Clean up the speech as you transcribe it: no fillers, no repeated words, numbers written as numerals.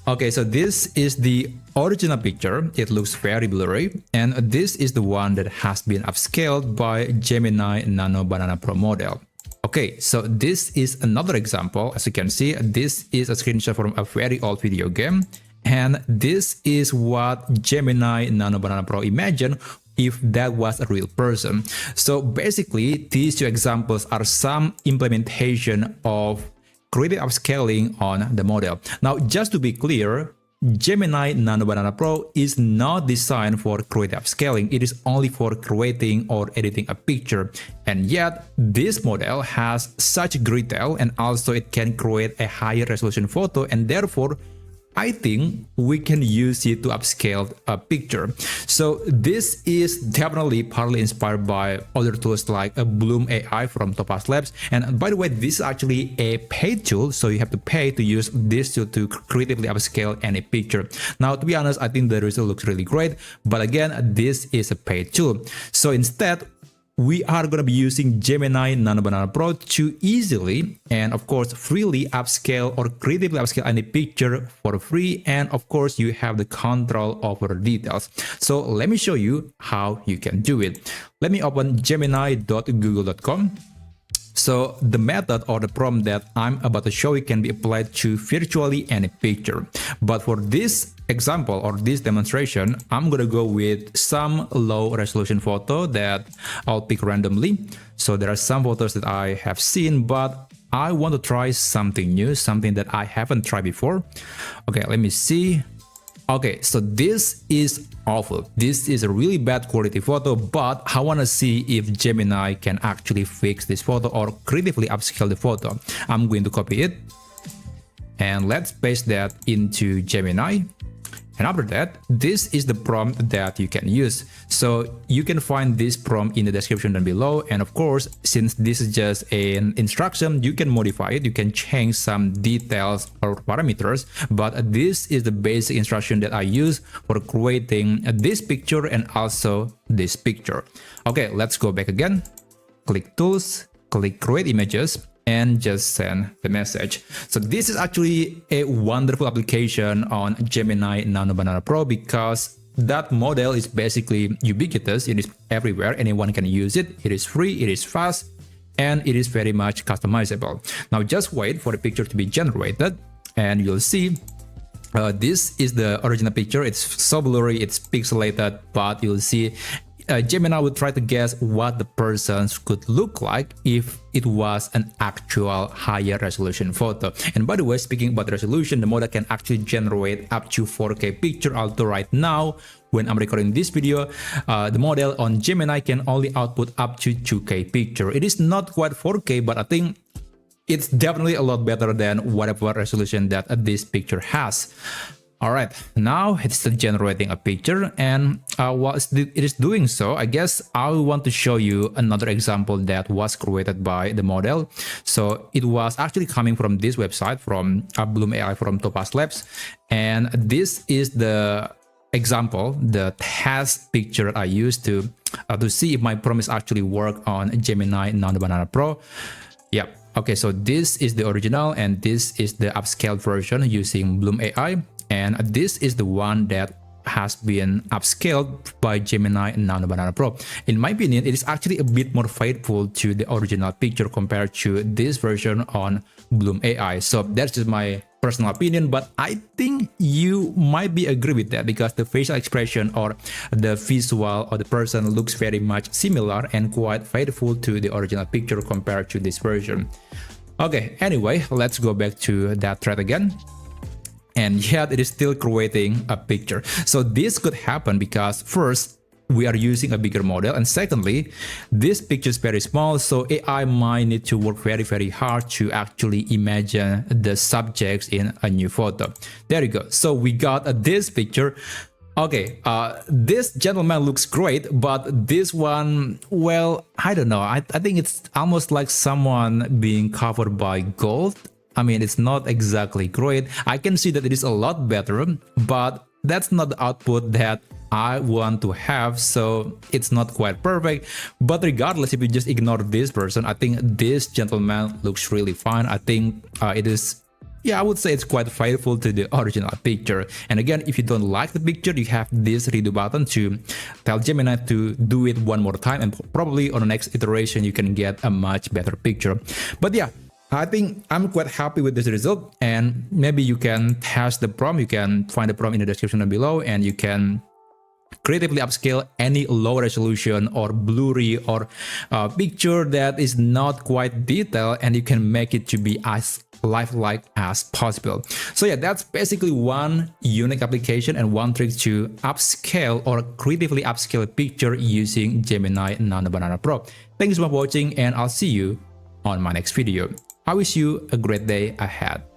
Okay, so this is the original picture. It looks very blurry, and this is the one that has been upscaled by Gemini Nano Banana Pro model. Okay, so this is another example. As you can see, this is a screenshot from a very old video game, and this is what Gemini Nano Banana Pro imagined if that was a real person. So basically, these two examples are some implementation of creative upscaling on the model. Now, just to be clear, Gemini Nano Banana Pro is not designed for creative upscaling. It is only for creating or editing a picture. And yet, this model has such detail, and also it can create a higher resolution photo, and therefore I think we can use it to upscale a picture. So this is definitely partly inspired by other tools like a Bloom AI from Topaz Labs. And by the way, this is actually a paid tool, so you have to pay to use this tool to creatively upscale any picture. Now, to be honest, I think the result looks really great, but again, this is a paid tool. So instead, we are going to be using Gemini Nano Banana Pro to easily and of course freely upscale or creatively upscale any picture for free, and of course you have the control over details. So let me show you how you can do it. Let me open gemini.google.com. So the method or the prompt that I'm about to show you can be applied to virtually any picture. But for this example or this demonstration, I'm gonna go with some low resolution photo that I'll pick randomly. So there are some photos that I have seen, but I want to try something new, something that I haven't tried before. Okay, let me see. Okay, so this is awful. This is a really bad quality photo, but I want to see if Gemini can actually fix this photo or creatively upscale the photo. I'm going to copy it and let's paste that into Gemini. And after that, this is the prompt that you can use. So you can find this prompt in the description down below. And of course, since this is just an instruction, you can modify it. You can change some details or parameters. But this is the basic instruction that I use for creating this picture and also this picture. Okay, let's go back again. Click Tools, click Create Images, and just send the message. So this is actually a wonderful application on Gemini Nano Banana Pro because that model is basically ubiquitous. It is everywhere. Anyone can use it. It is free, it is fast, and it is very much customizable. Now just wait for the picture to be generated and you'll see this is the original picture. It's so blurry, it's pixelated, but you'll see Gemini will try to guess what the person could look like if it was an actual higher resolution photo. And by the way, speaking about resolution, the model can actually generate up to 4K picture, although right now, when I'm recording this video, the model on Gemini can only output up to 2K picture. It is not quite 4K, but I think it's definitely a lot better than whatever resolution that this picture has. Alright, now it's generating a picture, and while it is doing so, I guess I want to show you another example that was created by the model. So it was actually coming from this website, from Bloom AI from Topaz Labs, and this is the example, the test picture I used to see if my promise actually work on Gemini Nano Banana Pro. Yep. Okay, so this is the original and this is the upscaled version using Bloom AI. And this is the one that has been upscaled by Gemini Nano Banana Pro. In my opinion, it is actually a bit more faithful to the original picture compared to this version on Bloom AI. So that's just my personal opinion, but I think you might be agree with that because the facial expression or the visual of the person looks very much similar and quite faithful to the original picture compared to this version. Okay, anyway, let's go back to that thread again. And yet it is still creating a picture. So this could happen because first, we are using a bigger model, and secondly, this picture is very small, so AI might need to work very hard to actually imagine the subjects in a new photo. There you go. So we got this picture. Okay, this gentleman looks great, but this one, well, I don't know. I think it's almost like someone being covered by gold. I mean, it's not exactly great. I can see that it is a lot better, but that's not the output that I want to have, so it's not quite perfect. But regardless, if you just ignore this person, I think this gentleman looks really fine. I think it is yeah, I would say it's quite faithful to the original picture. And again, if you don't like the picture, you have this redo button to tell Gemini to do it one more time, and probably on the next iteration you can get a much better picture. But yeah, I think I'm quite happy with this result, and maybe you can test the prompt. You can find the prompt in the description down below, and you can creatively upscale any low resolution or blurry or picture that is not quite detailed, and you can make it to be as lifelike as possible. So yeah, that's basically one unique application and one trick to upscale or creatively upscale a picture using Gemini Nano Banana Pro. Thank you so much for watching, and I'll see you on my next video. I wish you a great day ahead.